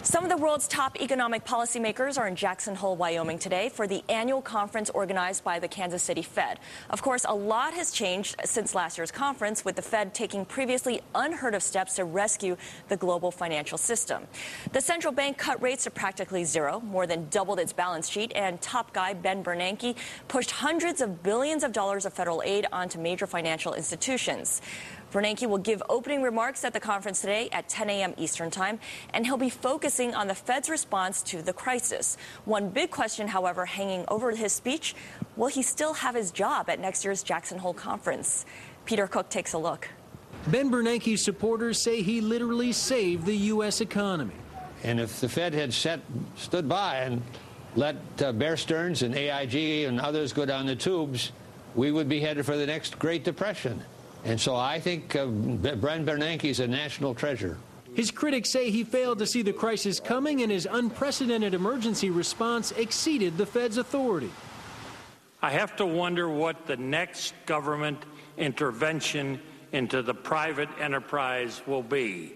Some of the world's top economic policymakers are in Jackson Hole, Wyoming today for the annual conference organized by the Kansas City Fed. Of course, a lot has changed since last year's conference, with the Fed taking previously unheard of steps to rescue the global financial system. The central bank cut rates to practically zero, more than doubled its balance sheet, and top guy Ben Bernanke pushed hundreds of billions of dollars of federal aid onto major financial institutions. Bernanke will give opening remarks at the conference today at 10 a.m. Eastern Time, and he'll be focusing on the Fed's response to the crisis. One big question, however, hanging over his speech: will he still have his job at next year's Jackson Hole conference? Peter Cook takes a look. Ben Bernanke's supporters say he literally saved the U.S. economy. And if the Fed had stood by and let Bear Stearns and AIG and others go down the tubes, we would be headed for the next Great Depression. And so I think Ben Bernanke is a national treasure. His critics say he failed to see the crisis coming, and his unprecedented emergency response exceeded the Fed's authority. I have to wonder what the next government intervention into the private enterprise will be.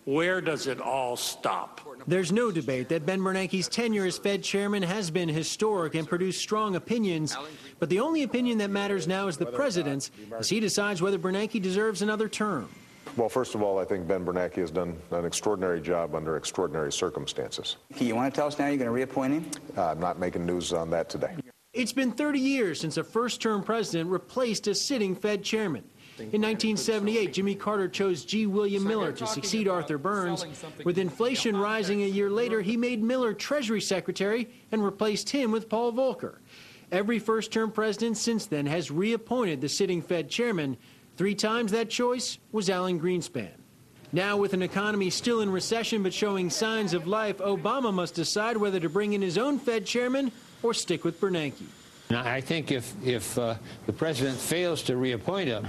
Where does it all stop? There's no debate that Ben Bernanke's tenure as Fed chairman has been historic and produced strong opinions. But the only opinion that matters now is the president's, as he decides whether Bernanke deserves another term. Well, first of all, I think Ben Bernanke has done an extraordinary job under extraordinary circumstances. You want to tell us now you're going to reappoint him? I'm not making news on that today. It's been 30 years since a first-term president replaced a sitting Fed chairman. In 1978, Jimmy Carter chose G. William Miller to succeed Arthur Burns. With inflation rising a year later, he made Miller Treasury Secretary and replaced him with Paul Volcker. Every first-term president since then has reappointed the sitting Fed chairman. 3 times that choice was Alan Greenspan. Now, with an economy still in recession but showing signs of life, Obama must decide whether to bring in his own Fed chairman or stick with Bernanke. Now, I think if the president fails to reappoint him,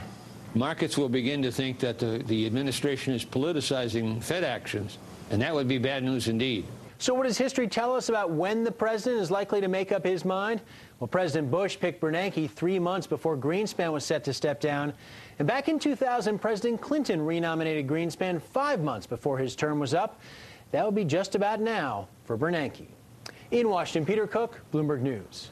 markets will begin to think that the administration is politicizing Fed actions, and that would be bad news indeed. So what does history tell us about when the president is likely to make up his mind? Well, President Bush picked Bernanke 3 months before Greenspan was set to step down. And back in 2000, President Clinton renominated Greenspan 5 months before his term was up. That would be just about now for Bernanke. In Washington, Peter Cook, Bloomberg News.